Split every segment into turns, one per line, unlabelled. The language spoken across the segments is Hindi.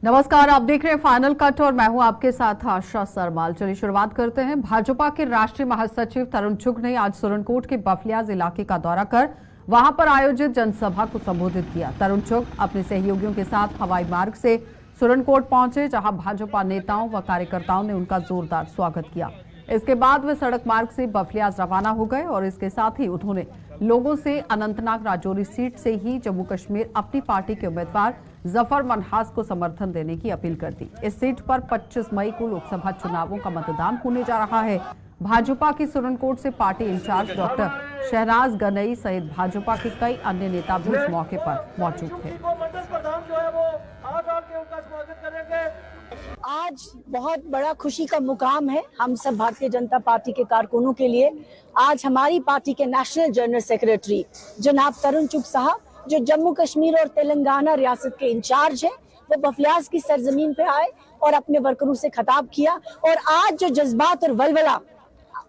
नमस्कार, आप देख रहे हैं फाइनल कट और मैं हूं आपके साथ आशा सरमाल। चलिए शुरुआत करते हैं। भाजपा के राष्ट्रीय महासचिव तरुण चुग ने आज सुरनकोट के बफलियाज इलाके का दौरा कर वहां पर आयोजित जनसभा को संबोधित किया। तरुण चुग अपने सहयोगियों के साथ हवाई मार्ग से सुरनकोट पहुंचे, जहां भाजपा नेताओं व कार्यकर्ताओं ने उनका जोरदार स्वागत किया। इसके बाद वे सड़क मार्ग से बफलियाज रवाना हो गए और इसके साथ ही उन्होंने लोगों से अनंतनाग राजौरी सीट से ही जम्मू कश्मीर अपनी पार्टी के उम्मीदवार जफर मनहास को समर्थन देने की अपील कर दी। इस सीट पर 25 मई को लोकसभा चुनावों का मतदान होने जा रहा है। भाजपा की सुरनकोट से party incharge doctor Shahnaz Ganai सहित भाजपा के कई अन्य नेता भी इस मौके पर मौजूद थे।
आज बहुत बड़ा खुशी का मुकाम है हम सब भारतीय जनता पार्टी के कारकुनों के लिए। आज हमारी पार्टी के नेशनल जनरल सेक्रेटरी जनाब तरुण चुग साहब, जो जम्मू कश्मीर और तेलंगाना रियासत के इंचार्ज हैं, वो बफलियाज की सरजमीन पे आए और अपने वर्करों से खिताब किया। और आज जो जज्बात और वलवला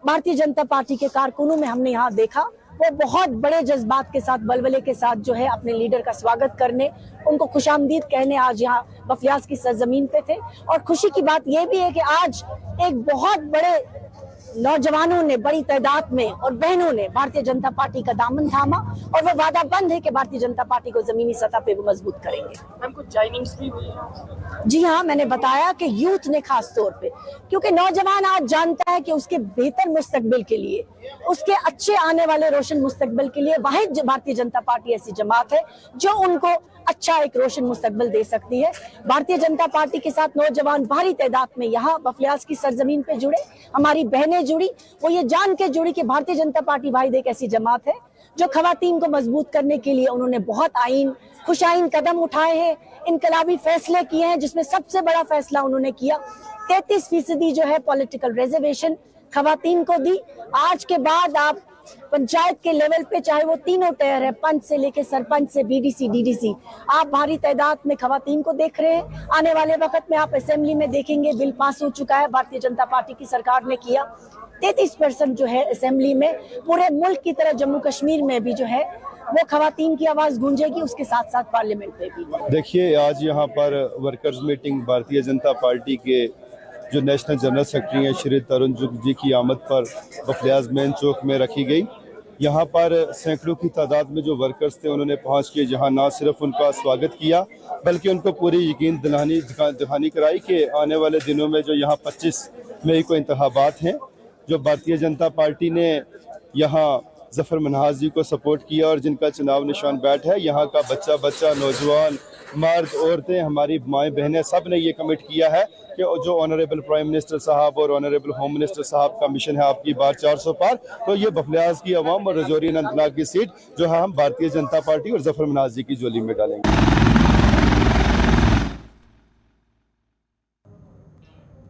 भारतीय जनता पार्टी के कारकुनों में हमने यहाँ देखा, वो बहुत बड़े जज्बात के साथ, बलबले के साथ जो है अपने लीडर का स्वागत करने, उनको खुशामदीद कहने आज यहाँ बफलियाज की सरजमीन पे थे। और खुशी की बात यह भी है कि आज एक बहुत बड़े नौजवानों ने बड़ी तादाद में और बहनों ने भारतीय जनता पार्टी का दामन थामा और वो वादा बंद है कि भारतीय जनता पार्टी को जमीनी सतह पे वो मजबूत करेंगे।
मैम, कुछ जॉइनिंग्स भी हुई है?
जी हाँ, मैंने बताया कि यूथ ने खास तौर पे, क्योंकि नौजवान आज जानता है कि उसके बेहतर मुस्तकबिल के लिए, उसके अच्छे आने वाले रोशन मुस्तकबिल के लिए वाहिद भारतीय जनता पार्टी ऐसी जमात है जो उनको अच्छा एक रोशन मुस्तकबिल दे सकती है। भारतीय जनता पार्टी के साथ नौजवान भारी तादाद में यहाँ बफलियाज की सरजमीन पे जुड़े, हमारी बहनें जुड़ी, वो ये जान के जुड़ी कि भारतीय जनता पार्टी वाहिद एक ऐसी जमात है जो खवातीन को मजबूत करने के लिए उन्होंने बहुत खुश आइन कदम उठाए हैं, इनकलाबी फैसले किए हैं, जिसमें सबसे बड़ा फैसला उन्होंने किया 33% जो है पॉलिटिकल रिजर्वेशन खवातीन को दी। आज के बाद आप पंचायत के लेवल पे, चाहे वो तीनों टेयर है, पंच से लेके सरपंच से बीडीसी डीडीसी, आप भारी तादाद में खवातीन को देख रहे हैं। आने वाले वक्त में आप असेंबली में देखेंगे, बिल पास हो चुका है, भारतीय जनता पार्टी की सरकार ने किया। 33% जो है असेंबली में, पूरे मुल्क की तरह जम्मू कश्मीर में भी जो है वो खवातीन की आवाज गूंजेगी, उसके साथ साथ पार्लियामेंट में भी।
देखिए, आज यहाँ पर workers meeting Bharatiya Janata party के जो नेशनल जनरल सेक्रेटरी हैं श्री तरुण चुग जी की आमद पर बफलियाज मेन चौक में रखी गई। यहाँ पर सैकड़ों की तादाद में जो वर्कर्स थे उन्होंने पहुँच के जहाँ ना सिर्फ उनका स्वागत किया बल्कि उनको पूरी यकीन दिलानी कराई कि आने वाले दिनों में जो यहाँ 25 मई को इंतखाबात हैं, जो भारतीय जनता पार्टी ने यहाँ जफर मनहास जी को सपोर्ट किया और जिनका चुनाव निशान बैठ है, यहाँ का बच्चा नौजवान, मर्द, औरतें, हमारी माएँ बहनें, सब ने ये कमिट किया है कि जो ऑनरेबल प्राइम मिनिस्टर साहब और ऑनरेबल होम मिनिस्टर साहब का मिशन है आपकी बार 400 पार, तो ये बफलियाज की अवाम और राजौरी अनंतनाग की सीट जो है हम भारतीय जनता पार्टी और जफर मनहास जी की झोली में डालेंगे।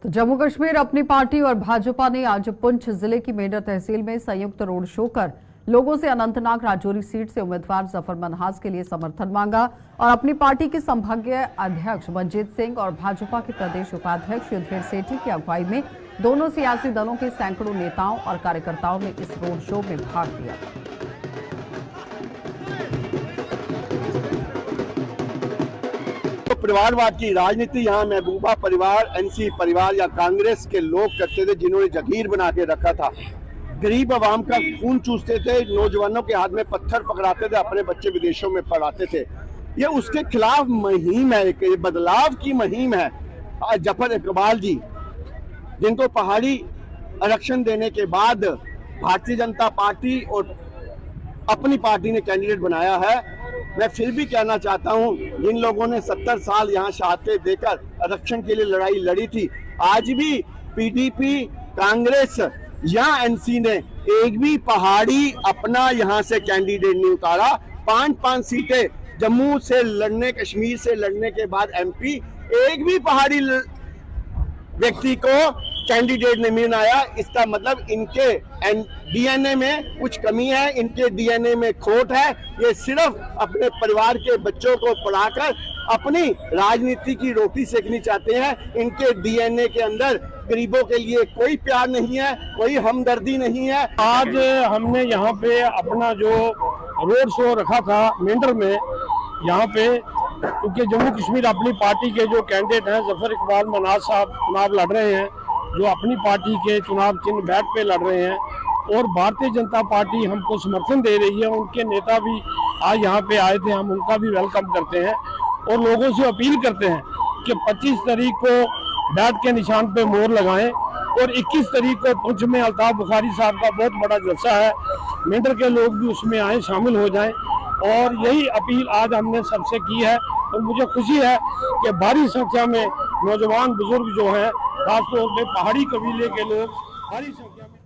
तो जम्मू कश्मीर अपनी पार्टी और भाजपा ने आज पुंछ जिले की मेडर तहसील में संयुक्त रोड शो कर लोगों से अनंतनाग राजौरी सीट से उम्मीदवार जफर मनहास के लिए समर्थन मांगा और अपनी पार्टी के संभागीय अध्यक्ष मंजीत सिंह और भाजपा के प्रदेश उपाध्यक्ष युद्धवीर सेठी की अगुवाई में दोनों सियासी दलों के सैकड़ों नेताओं और कार्यकर्ताओं ने इस रोड शो में भाग लिया।
परिवारवाद की राजनीति यहाँ महबूबा परिवार, एनसी परिवार या कांग्रेस के लोग करते थे, जिन्होंने जगीर बना के रखा था। गरीब आवाम का खून चूसते थे, नौजवानों के हाथ में पत्थर पकड़ाते थे, अपने बच्चे विदेशों में पढ़ाते थे। ये उसके खिलाफ मुहिम है, एक बदलाव की मुहिम है। जफर इकबाल जी, जिनको पहाड़ी आरक्षण देने के बाद भारतीय जनता पार्टी और अपनी पार्टी ने कैंडिडेट बनाया है, मैं फिर भी कहना चाहता हूं, जिन लोगों ने 70 साल यहाँ शहादतें देकर आरक्षण के लिए लड़ाई लड़ी थी, आज भी पीडीपी, कांग्रेस या एनसी ने एक भी पहाड़ी अपना यहाँ से कैंडिडेट नहीं उतारा। 5-5 सीटें जम्मू से लड़ने, कश्मीर से लड़ने के बाद एमपी, एक भी पहाड़ी व्यक्ति को कैंडिडेट नहीं बनाया। इसका मतलब इनके डीएनए में कुछ कमी है, इनके डीएनए में खोट है। ये सिर्फ अपने परिवार के बच्चों को पढ़ाकर अपनी राजनीति की रोटी सेकनी चाहते हैं। इनके डीएनए के अंदर गरीबों के लिए कोई प्यार नहीं है, कोई हमदर्दी नहीं है।
आज हमने यहाँ पे अपना जो रोड शो रखा था मेंढर में, यहाँ पे क्योंकि जम्मू कश्मीर अपनी पार्टी के जो कैंडिडेट हैं जफर इकबाल मनाज साहब चुनाव लड़ रहे हैं, जो अपनी पार्टी के चुनाव चिन्ह बैट पे लड़ रहे हैं, और भारतीय जनता पार्टी हमको समर्थन दे रही है। उनके नेता भी आज यहाँ पे आए थे, हम उनका भी वेलकम करते हैं और लोगों से अपील करते हैं कि 25 तारीख को बैट के निशान पे मोहर लगाएं और 21 तारीख को पुंछ में अल्ताफ बुखारी साहब का बहुत बड़ा जलसा है, मेंढर के लोग भी उसमें आए, शामिल हो जाएं। और यही अपील आज हमने सबसे की है और मुझे खुशी है कि भारी संख्या में नौजवान बुजुर्ग जो हैं, खासतौर पे पहाड़ी कबीले के लोग भारी संख्या में।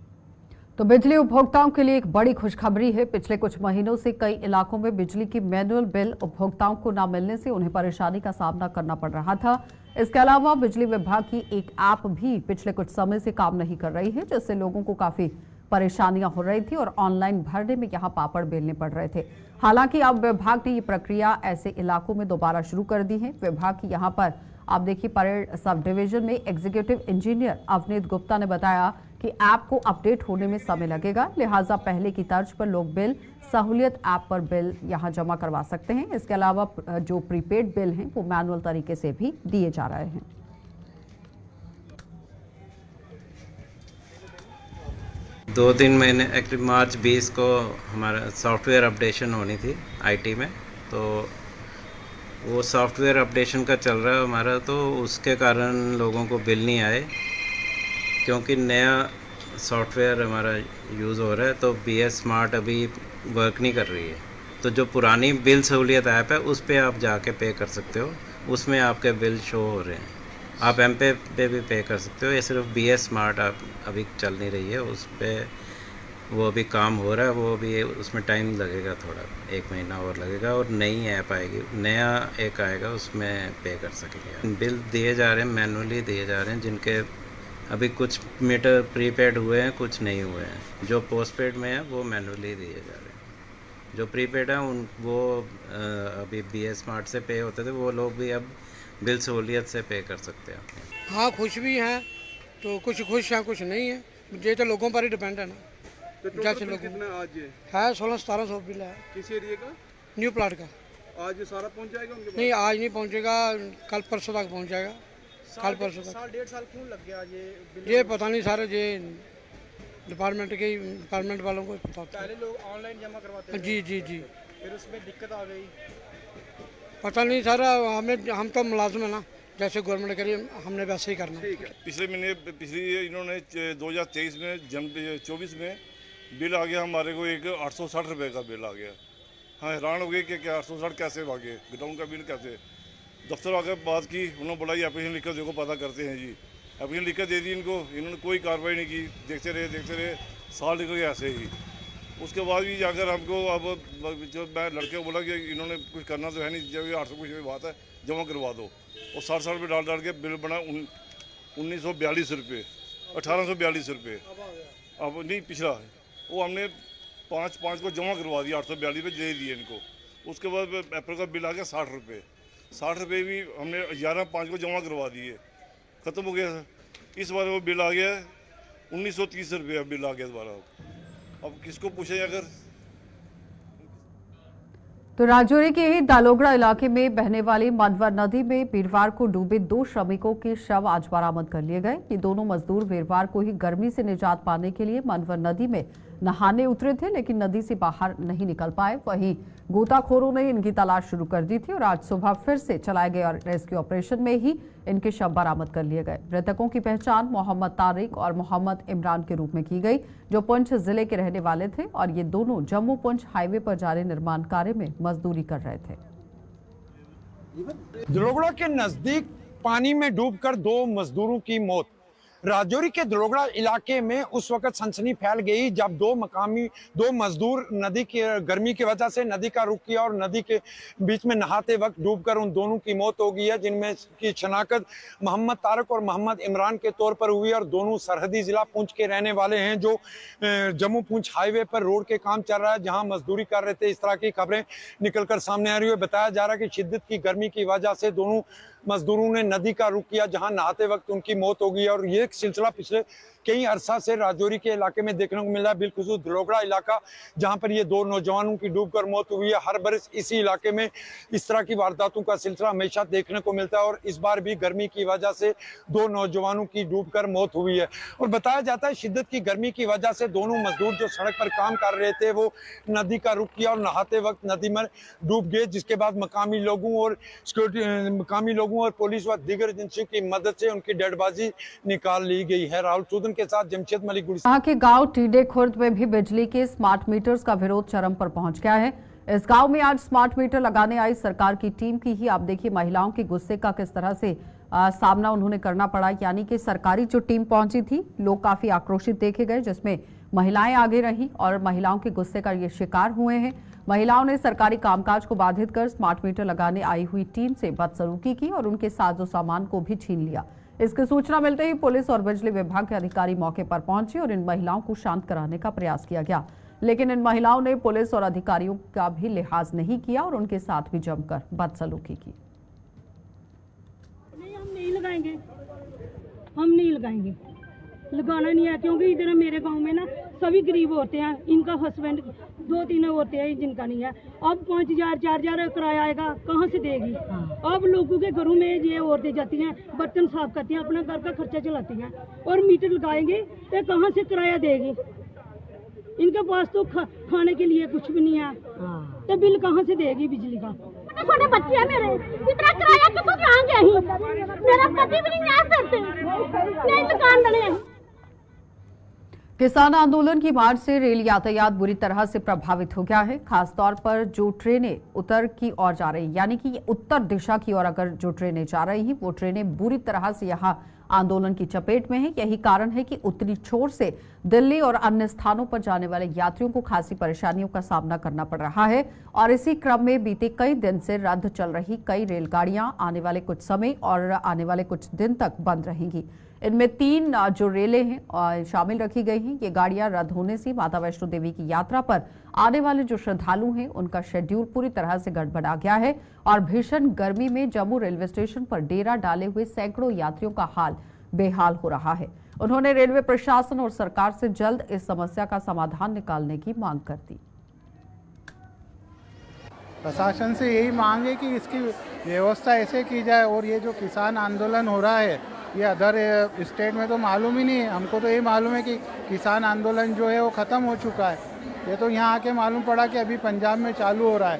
तो बिजली उपभोक्ताओं के लिए एक बड़ी खुशखबरी है। पिछले कुछ महीनों से कई इलाकों में बिजली की मैनुअल बिल उपभोक्ताओं को न मिलने से उन्हें परेशानी का सामना करना पड़ रहा था। इसके अलावा बिजली विभाग की एक ऐप भी पिछले कुछ समय से काम नहीं कर रही है, जिससे लोगों को काफी परेशानियां हो रही थी और ऑनलाइन भरने में यहां पापड़ बेलने पड़ रहे थे। हालांकि अब विभाग ने ये प्रक्रिया ऐसे इलाकों में दोबारा शुरू कर दी है। विभाग की यहां पर आप देखिए, परेड सब डिवीजन में एग्जीक्यूटिव इंजीनियर अवनीत गुप्ता ने बताया कि ऐप को अपडेट होने में समय लगेगा, लिहाजा पहले की तर्ज पर लोग बिल सहूलियत ऐप पर बिल यहां जमा करवा सकते हैं। इसके अलावा जो प्रीपेड बिल हैं वो मैनुअल तरीके से भी दिए जा रहे हैं।
दो दिन महीने एक्चुअली मार्च 20 को हमारा सॉफ्टवेयर अपडेशन होनी थी आईटी में, तो वो सॉफ्टवेयर अपडेशन का चल रहा है हमारा, तो उसके कारण लोगों को बिल नहीं आए क्योंकि नया सॉफ्टवेयर हमारा यूज़ हो रहा है। तो BS स्मार्ट अभी वर्क नहीं कर रही है, तो जो पुरानी बिल सहूलियत ऐप है उस पर आप जाके पे कर सकते हो, उसमें आपके बिल शो हो रहे हैं। आप M-Pay पे भी पे कर सकते हो, ये सिर्फ BS स्मार्ट आप अभी चल नहीं रही है, उस पर वो अभी काम हो रहा है, वो भी उसमें टाइम लगेगा, थोड़ा 1 महीना और लगेगा और नई ऐप आएगी, नया एक आएगा, उसमें पे कर सकेंगे। बिल दिए जा रहे हैं, मैनुअली दिए जा रहे हैं, जिनके अभी कुछ मीटर प्रीपेड हुए हैं, कुछ नहीं हुए हैं। जो पोस्टपेड में है वो मैनुअली दिए जा रहे हैं, जो प्रीपेड है वो अभी BS स्मार्ट से पे होते थे, वो लोग भी अब बिल सहूलियत से पे कर सकते हैं।
हाँ, खुश भी हैं, तो कुछ खुश हैं कुछ नहीं है, ये तो लोगों पर ही डिपेंड है ना।
तो
जैसे
लोग कितना आज
है 1600-1700 बिल है।
किस एरिया का?
न्यू प्लाट का।
आज सारा पहुंच जाएगा उनके पास?
नहीं, आज नहीं पहुंचेगा, कल परसों तक पहुंच जाएगा। कल परसों तक।
साल 1.5 साल क्यों लग गया
ये पता नहीं सर, ये डिपार्टमेंट वालों को पता।
पहले लोग ऑनलाइन जमा करवाते थे।
जी,
फिर उसमें दिक्कत आ गई।
पता नहीं सर, हम तो मुलाजिम है ना, जैसे गवर्नमेंट करी हमने वैसे ही करना।
ठीक है।
पिछली इन्होंने 2023 में जनवरी 24 में बिल आ गया हमारे को एक 860 रुपये का बिल आ गया। हाँ, हैरान हो गए कि क्या 860 कैसे आ गए, ग्राउंड का बिल कैसे। दफ्तर आकर बात की, उन्होंने बोला ये एप्लीकेशन लिख कर देखो, पता करते हैं जी। एप्लीकेशन लिख कर दे दी इनको, इन्होंने कोई कार्रवाई नहीं की, देखते रहे, साल निकल गए ऐसे ही। उसके बाद भी जाकर हमको अब जब मैं लड़के को बोला कि इन्होंने कुछ करना तो है नहीं, जब ये 800 कुछ बात है जमा करवा दो, और 60 रुपये डाल के बिल बना 1942 रुपये, 1842 रुपये। अब नहीं, पिछला वो हमने 5 को जमा करवा दिया, 842 पे दे दिए इनको। उसके बाद अप्रैल का बिल आ गया 60 रुपये। 60 रुपये भी हमने 11/5 को जमा करवा दिए, ख़त्म हो गया। इस बार वो बिल आ गया 1930 रुपये बिल आ गया दोबारा। अब किसको पूछे अगर।
तो राजौरी के ही दालोगड़ा इलाके में बहने वाली मनवर नदी में वीरवार को डूबे 2 श्रमिकों के शव आज बरामद कर लिए गए। ये दोनों मजदूर वीरवार को ही गर्मी से निजात पाने के लिए मनवर नदी में नहाने उतरे थे, लेकिन नदी से बाहर नहीं निकल पाए। वहीं गोताखोरों ने इनकी तलाश शुरू कर दी थी और आज सुबह फिर से चलाए गए और रेस्क्यू ऑपरेशन में ही इनके शव बरामद कर लिए गए। मृतकों की पहचान मोहम्मद तारिक और मोहम्मद इमरान के रूप में की गई, जो पुंछ जिले के रहने वाले थे और ये दोनों जम्मू पुंछ हाईवे पर जारी निर्माण कार्य में मजदूरी कर रहे थे।
दलोगड़ा के नजदीक पानी में डूबकर 2 मजदूरों की मौत। राजौरी के दलोगड़ा इलाके में उस वक्त सनसनी फैल गई जब 2 मजदूर नदी की गर्मी की वजह से नदी का रुख किया और नदी के बीच में नहाते वक्त डूबकर उन दोनों की मौत हो गई है, जिनमें की शनाख्त मोहम्मद तारिक और मोहम्मद इमरान के तौर पर हुई और दोनों सरहदी जिला पुंछ के रहने वाले हैं, जो जम्मू पुंछ हाईवे पर रोड के काम चल रहा है, जहां मजदूरी कर रहे थे। इस तरह की खबरें निकलकर सामने आ रही है। बताया जा रहा है कि शिद्दत की गर्मी की वजह से दोनों मजदूरों ने नदी का रुख किया, जहां नहाते वक्त उनकी मौत हो गई। और ये एक सिलसिला पिछले कई अरसा से राजौरी के इलाके में देखने को मिला है, बिलखुसूस धलोगड़ा इलाका, जहां पर ये 2 नौजवानों की डूबकर मौत हुई है। हर बरस इसी इलाके में इस तरह की वारदातों का सिलसिला हमेशा देखने को मिलता है और इस बार भी गर्मी की वजह से 2 नौजवानों की डूबकर मौत हुई है। और बताया जाता है शिद्दत की गर्मी की वजह से दोनों मजदूर जो सड़क पर काम कर रहे थे वो नदी का रुख किया और नहाते वक्त नदी में डूब गए, जिसके बाद मकामी लोगों और पुलिस व दीगर एजेंसियों की मदद से उनकी डेडबाजी निकाल ली गई है। राहुल सूदन के साथ जमशेद मलिक।
यहाँ के गांव टीडे खुर्द में भी बिजली के स्मार्ट मीटर्स का विरोध चरम पर पहुंच गया है। इस गांव में आज स्मार्ट मीटर लगाने आई सरकार की टीम की ही आप देखिए महिलाओं के गुस्से का किस तरह से सामना उन्होंने करना पड़ा। यानी कि सरकारी जो टीम पहुंची थी, लोग काफी आक्रोशित देखे गए, जिसमें महिलाएं आगे रही और महिलाओं के गुस्से का ये शिकार हुए हैं। महिलाओं ने सरकारी कामकाज को बाधित कर स्मार्ट मीटर लगाने आई हुई टीम से बदसलूकी की और उनके साजो सामान को भी छीन लिया। इसकी सूचना मिलते ही पुलिस और बिजली विभाग के अधिकारी मौके पर पहुंचे और इन महिलाओं को शांत कराने का प्रयास किया गया, लेकिन इन महिलाओं ने पुलिस और अधिकारियों का भी लिहाज नहीं किया और उनके साथ भी जमकर बदसलूकी की।
हम नहीं लगाएंगे, लगाना नहीं है, क्योंकि इधर मेरे गांव में ना सभी गरीब औरतें हैं, इनका हस्बैंड 2-3 औरतें हैं जिनका नहीं है। अब 5,000 4,000 किराया आएगा, कहाँ से देगी? अब लोगों के घरों में ये औरतें जाती हैं, बर्तन साफ करती हैं, अपना घर का खर्चा चलाती हैं और मीटर लगाएंगे तो कहाँ से किराया देगी? इनके पास तो खाने के लिए कुछ भी नहीं है, तो बिल कहाँ से देगी बिजली का?
छोटे बच्चे हैं मेरे, इतना किराया कितों जाएंगे? मेरा पति भी नहीं आ सकते, नहीं दुकान बने।
किसान आंदोलन की मार्च से रेल यातायात बुरी तरह से प्रभावित हो गया है। खासतौर पर जो ट्रेनें उत्तर की ओर जा रही, यानी कि उत्तर दिशा की ओर अगर जो ट्रेनें जा रही हैं, वो ट्रेनें बुरी तरह से यहाँ आंदोलन की चपेट में है। यही कारण है कि उत्तरी छोर से दिल्ली और अन्य स्थानों पर जाने वाले यात्रियों को खासी परेशानियों का सामना करना पड़ रहा है और इसी क्रम में बीते कई दिन से रद्द चल रही कई रेलगाड़ियां आने वाले कुछ समय और आने वाले कुछ दिन तक बंद रहेंगी। इनमें 3 जो रेलें हैं शामिल रखी गई हैं। ये गाड़ियां रद्द होने से माता वैष्णो देवी की यात्रा पर आने वाले जो श्रद्धालु हैं उनका शेड्यूल पूरी तरह से गड़बड़ा गया है और भीषण गर्मी में जम्मू रेलवे स्टेशन पर डेरा डाले हुए सैकड़ों यात्रियों का हाल बेहाल हो रहा है। उन्होंने रेलवे प्रशासन और सरकार से जल्द इस समस्या का समाधान निकालने की मांग कर दी।
प्रशासन से यही मांग है कि इसकी व्यवस्था ऐसे की जाए और ये जो किसान आंदोलन हो रहा है ये अदर स्टेट में तो मालूम ही नहीं है। हमको तो ये मालूम है कि किसान आंदोलन जो है वो ख़त्म हो चुका है। ये तो यहाँ आके मालूम पड़ा कि अभी पंजाब में चालू हो रहा है।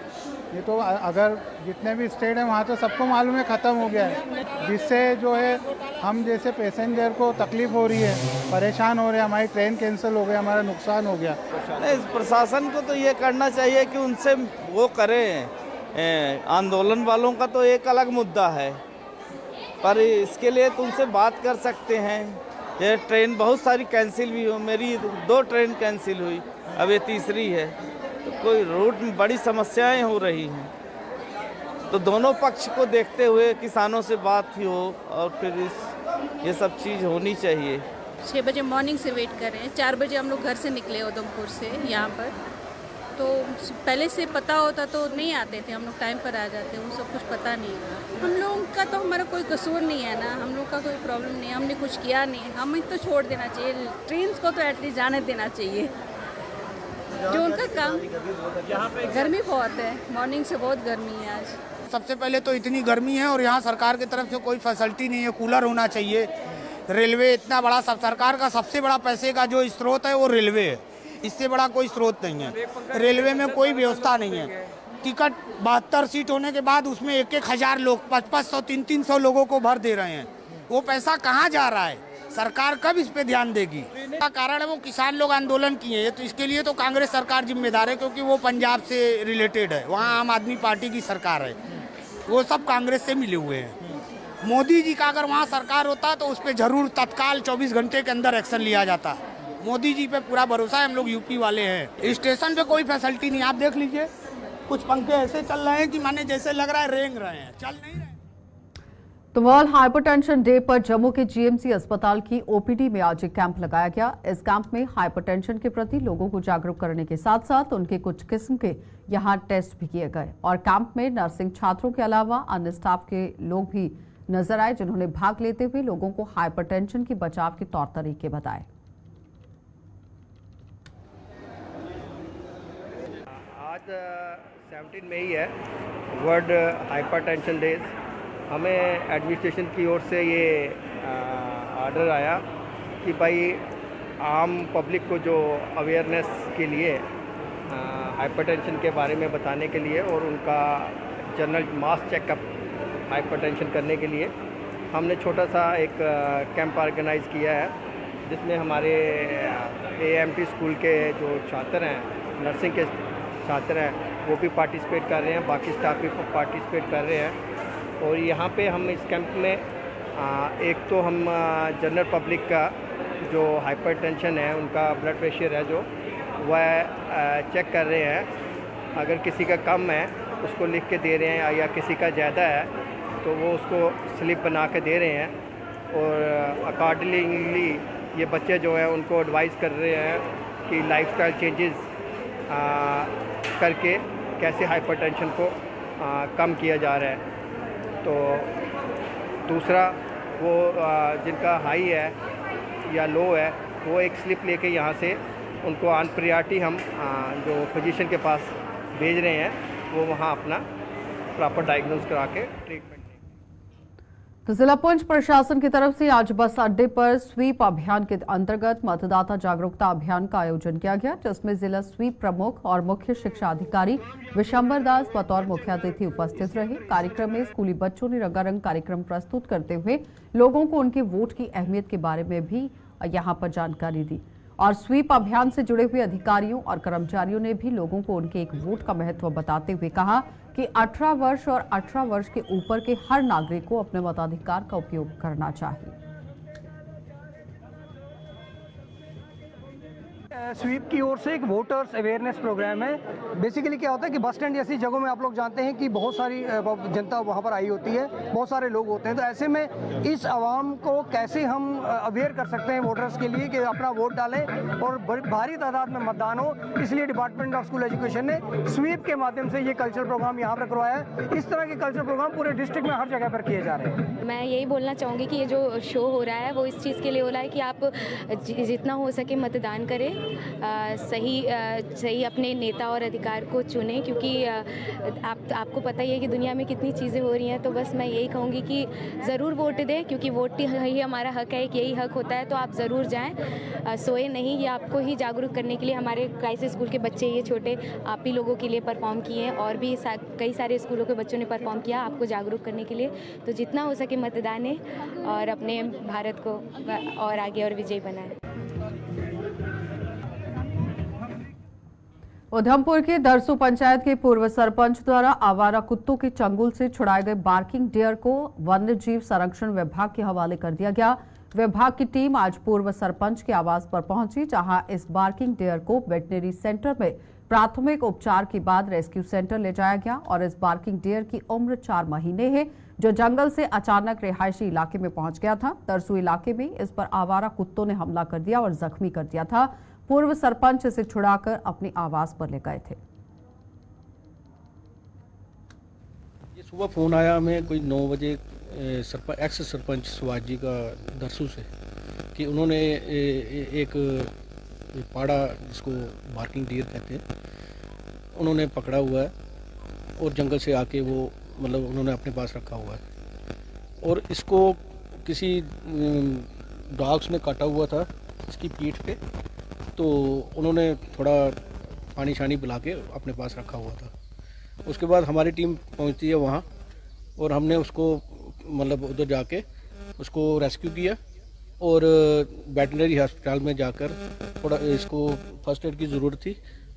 ये तो अगर जितने भी स्टेट हैं वहाँ तो सबको मालूम है ख़त्म हो गया है, जिससे जो है हम जैसे पैसेंजर को तकलीफ़ हो रही है, परेशान हो रहे हैं, हमारी ट्रेन कैंसिल हो गई, हमारा नुकसान हो गया।
नहीं, प्रशासन को तो ये करना चाहिए कि उनसे वो करें। आंदोलन वालों का तो एक अलग मुद्दा है, पर इसके लिए तुमसे बात कर सकते हैं। ये ट्रेन बहुत सारी कैंसिल भी हो, मेरी 2 ट्रेन कैंसिल हुई, अब ये तीसरी है, तो कोई रूट में बड़ी समस्याएं हो रही हैं। तो दोनों पक्ष को देखते हुए किसानों से बात ही हो और फिर ये सब चीज़ होनी चाहिए।
6 बजे मॉर्निंग से वेट कर रहे हैं, 4 बजे हम लोग घर से निकले उधमपुर से यहाँ पर, तो पहले से पता होता तो नहीं आते थे, हम लोग टाइम पर आ जाते, वो सब कुछ पता नहीं था। हम लोगों का तो हमारा कोई कसूर नहीं है ना, हम लोग का कोई प्रॉब्लम नहीं है, हमने कुछ किया नहीं, हमें तो छोड़ देना चाहिए, ट्रेन को तो एटलीस्ट जाने देना चाहिए। जो उनका काम, गर्मी बहुत है, मॉर्निंग से बहुत गर्मी है आज।
सबसे पहले तो इतनी गर्मी है और यहाँ सरकार की तरफ से कोई फैसिलिटी नहीं है, कूलर होना चाहिए। रेलवे इतना बड़ा, सब सरकार का सबसे बड़ा पैसे का जो स्रोत है वो रेलवे है, इससे बड़ा कोई स्रोत नहीं है। रेलवे में कोई व्यवस्था नहीं है। टिकट 72 सीट होने के बाद उसमें 1-1 हज़ार लोग 500-500 300 लोगों को भर दे रहे हैं। वो पैसा कहाँ जा रहा है? सरकार कब इस पे ध्यान देगी? का कारण है वो किसान लोग आंदोलन किए हैं, तो इसके लिए तो कांग्रेस सरकार जिम्मेदार है, क्योंकि वो पंजाब से रिलेटेड है, वहाँ आम आदमी पार्टी की सरकार है, वो सब कांग्रेस से मिले हुए हैं। मोदी जी का अगर वहाँ सरकार होता तो उस पर जरूर तत्काल 24 घंटे के अंदर एक्शन लिया जाता। मोदी जी पे पूरा भरोसा है, हम लोग यूपी वाले हैं। स्टेशन पे कोई फैसिलिटी नहीं, आप देख लीजिए, कुछ पंखे ऐसे चल रहे हैं कि माने जैसे लग रहा है रेंग रहे हैं, चल नहीं रहे।
तो वर्ल्ड हाइपरटेंशन डे पर जम्मू के जीएमसी अस्पताल की ओपीडी में आज एक कैंप लगाया गया। इस कैंप में हाइपरटेंशन के प्रति लोगों को जागरूक करने के साथ साथ उनके कुछ किस्म के यहां टेस्ट भी किए गए और कैंप में नर्सिंग छात्रों के अलावा अन्य स्टाफ के लोग भी नजर आए, जिन्होंने भाग लेते हुए लोगों को हाइपरटेंशन की बचाव के तौर तरीके बताए।
आज 17 मई है, वर्ल्ड हाइपरटेंशन डे। हमें एडमिनिस्ट्रेशन की ओर से ये ऑर्डर आया कि भाई आम पब्लिक को जो अवेयरनेस के लिए हाइपरटेंशन के बारे में बताने के लिए और उनका जनरल मास चेकअप हाइपरटेंशन करने के लिए हमने छोटा सा एक कैंप ऑर्गेनाइज़ किया है, जिसमें हमारे AMT स्कूल के जो छात्र हैं, नर्सिंग के छात्र हैं, वो भी पार्टिसिपेट कर रहे हैं, बाकी स्टाफ भी पार्टिसिपेट कर रहे हैं। और यहाँ पे हम इस कैंप में एक तो हम जनरल पब्लिक का जो हाइपरटेंशन है, उनका ब्लड प्रेशर है जो वह चेक कर रहे हैं। अगर किसी का कम है उसको लिख के दे रहे हैं, या किसी का ज़्यादा है तो वो उसको स्लिप बना के दे रहे हैं। और अकॉर्डिंगली ये बच्चे जो हैं उनको एडवाइस कर रहे हैं कि लाइफस्टाइल चेंजेस करके कैसे हाइपरटेंशन को कम किया जा रहा है। तो दूसरा वो जिनका हाई है या लो है, वो एक स्लिप लेके यहाँ से उनको ऑन प्रायोरिटी हम जो फिजिशियन के पास भेज रहे हैं, वो वहाँ अपना प्रॉपर डायग्नोज करा के ट्रीटमेंट।
तो जिला पुंछ प्रशासन की तरफ से आज बस अड्डे पर स्वीप अभियान के अंतर्गत मतदाता जागरूकता अभियान का आयोजन किया गया, जिसमें जिला स्वीप प्रमुख और मुख्य शिक्षा अधिकारी विशंबर दास बतौर मुख्य अतिथि उपस्थित रहे। कार्यक्रम में स्कूली बच्चों ने रंगारंग कार्यक्रम प्रस्तुत करते हुए लोगों को उनके वोट की अहमियत के बारे में भी यहाँ पर जानकारी दी। और स्वीप अभियान से जुड़े हुए अधिकारियों और कर्मचारियों ने भी लोगों को उनके एक वोट का महत्व बताते हुए कहा कि 18 वर्ष और 18 वर्ष के ऊपर के हर नागरिक को अपने मताधिकार का उपयोग करना चाहिए।
स्वीप की ओर से एक वोटर्स अवेयरनेस प्रोग्राम है। बेसिकली क्या होता है कि बस स्टैंड जैसी जगहों में आप लोग जानते हैं कि बहुत सारी जनता वहाँ पर आई होती है, बहुत सारे लोग होते हैं। तो ऐसे में इस आवाम को कैसे हम अवेयर कर सकते हैं वोटर्स के लिए कि अपना वोट डालें और भारी तादाद में मतदान हो, इसलिए डिपार्टमेंट ऑफ स्कूल एजुकेशन ने स्वीप के माध्यम से ये कल्चरल प्रोग्राम यहाँ पर करवाया है। इस तरह के कल्चरल प्रोग्राम पूरे डिस्ट्रिक्ट में हर जगह पर किए जा रहे हैं।
मैं यही बोलना चाहूँगी कि ये जो शो हो रहा है वो इस चीज़ के लिए हो रहा है कि आप जितना हो सके मतदान करें, सही अपने नेता और अधिकार को चुनें, क्योंकि आपको पता ही है कि दुनिया में कितनी चीज़ें हो रही हैं। तो बस मैं यही कहूँगी कि ज़रूर वोट दें, क्योंकि वोट ही हमारा हक है, यही हक होता है। तो आप ज़रूर जाएं, सोए नहीं। ये आपको ही जागरूक करने के लिए हमारे क्राइसिस स्कूल के बच्चे ये छोटे आप ही लोगों के लिए परफॉर्म किए हैं, और भी कई सारे स्कूलों के बच्चों ने परफॉर्म किया आपको जागरूक करने के लिए। तो जितना हो सके मतदान दें और अपने भारत को और आगे और विजयी बनाएं।
उधमपुर के दरसू पंचायत के पूर्व सरपंच द्वारा आवारा कुत्तों के चंगुल से छुड़ाए गए बार्किंग डियर को वन्य जीव संरक्षण विभाग के हवाले कर दिया गया। विभाग की टीम आज पूर्व सरपंच के आवास पर पहुंची, जहां इस बार्किंग डियर को वेटनरी सेंटर में प्राथमिक उपचार के बाद रेस्क्यू सेंटर ले जाया गया। और इस बार्किंग डियर की उम्र 4 महीने है, जो जंगल से अचानक रिहायशी इलाके में पहुंच गया था। दरसू इलाके में इस पर आवारा कुत्तों ने हमला कर दिया और जख्मी कर दिया था। पूर्व सरपंच इसे छुड़ाकर अपने आवास पर ले गए थे।
ये सुबह फ़ोन आया हमें कोई 9 बजे एक्स सरपंच सुभाष जी का दरसू से, कि उन्होंने एक पाड़ा जिसको बार्किंग डियर कहते हैं उन्होंने पकड़ा हुआ है और जंगल से आके वो मतलब उन्होंने अपने पास रखा हुआ है। और इसको किसी डॉग्स ने काटा हुआ था इसकी पीठ पे, तो उन्होंने थोड़ा पानी शानी पिला के अपने पास रखा हुआ था। उसके बाद हमारी टीम पहुंचती है वहाँ, और हमने उसको मतलब उधर जाके उसको रेस्क्यू किया और वेटनरी हॉस्पिटल में जाकर थोड़ा इसको फर्स्ट एड की ज़रूरत थी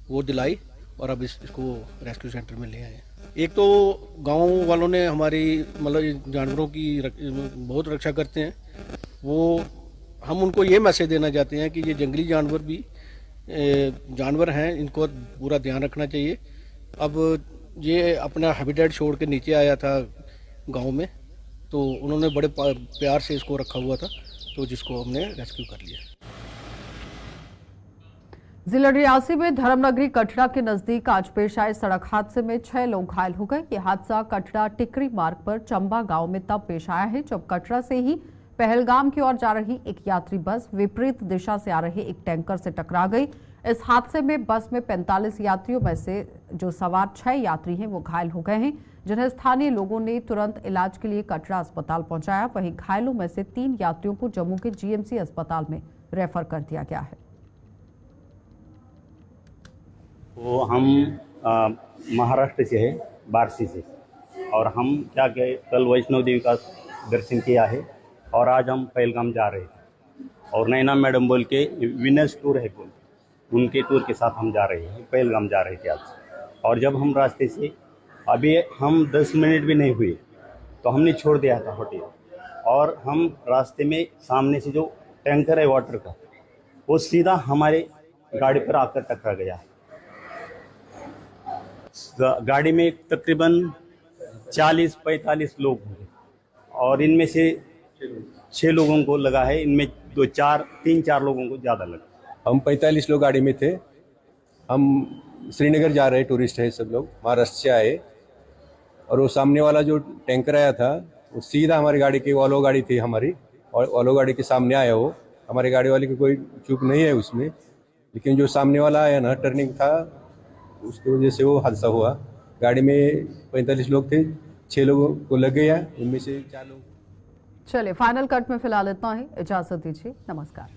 वो दिलाई, और अब इसको रेस्क्यू सेंटर में ले आए। एक तो गांव वालों ने हमारी मतलब जानवरों की बहुत रक्षा करते हैं। वो हम उनको ये मैसेज देना चाहते हैं कि ये जंगली जानवर भी जानवर हैं, इनको पूरा ध्यान रखना चाहिए। अब ये अपना हैबिटेट छोड़ के नीचे आया था गांव में, तो उन्होंने बड़े प्यार से इसको रखा हुआ था, तो जिसको हमने रेस्क्यू कर लिया।
जिला रियासी में धर्मनगरी कटरा के नजदीक आज पेश आए सड़क हादसे में 6 लोग घायल हो गए। ये हादसा कटरा टिकरी मार्ग पर चंबा गांव में तब पेश आया है जब कटरा से ही पहलगाम की ओर जा रही एक यात्री बस विपरीत दिशा से आ रहे एक टैंकर से टकरा गई। इस हादसे में बस में 45 यात्रियों में से जो सवार 6 यात्री हैं वो घायल हो गए हैं, जिन्हें स्थानीय लोगों ने तुरंत इलाज के लिए कटरा अस्पताल पहुंचाया। वहीं घायलों में से 3 यात्रियों को जम्मू के जीएमसी अस्पताल में रेफर कर दिया गया है।
वो हम महाराष्ट्र से है, बारसी से, और हम क्या कहे कल वैष्णो देवी का दर्शन किया है और आज हम पहलगाम जा रहे थे और नैना मैडम बोल के विनर्स टूर है बोल उनके टूर के साथ हम जा रहे हैं, पहलगाम जा रहे थे आज। और जब हम रास्ते से अभी हम 10 मिनट भी नहीं हुए तो हमने छोड़ दिया था होटल और हम रास्ते में सामने से जो टैंकर है वाटर का वो सीधा हमारे गाड़ी पर आकर टकरा गया है। गाड़ी में तकरीबन 40-45 लोग होंगे और इनमें से 6 लोगों को लगा है, इनमें 3-4 लोगों को ज़्यादा लगा।
हम 45 लोग गाड़ी में थे। हम श्रीनगर जा रहे टूरिस्ट है, सब लोग महाराष्ट्र से आए और वो सामने वाला जो टैंकर आया था वो सीधा हमारी गाड़ी की वॉल्वो गाड़ी थी हमारी, और वॉल्वो गाड़ी के सामने आया वो। हमारी गाड़ी वाले की कोई चूक नहीं है उसमें, लेकिन जो सामने वाला आया ना टर्निंग था उसकी वजह से वो हादसा हुआ। गाड़ी में 45 लोग थे, 6 लोगों को लग गया, उनमें से 4 लोग।
चलिए फाइनल कट में फिलहाल इतना ही, इजाजत दीजिए, नमस्कार।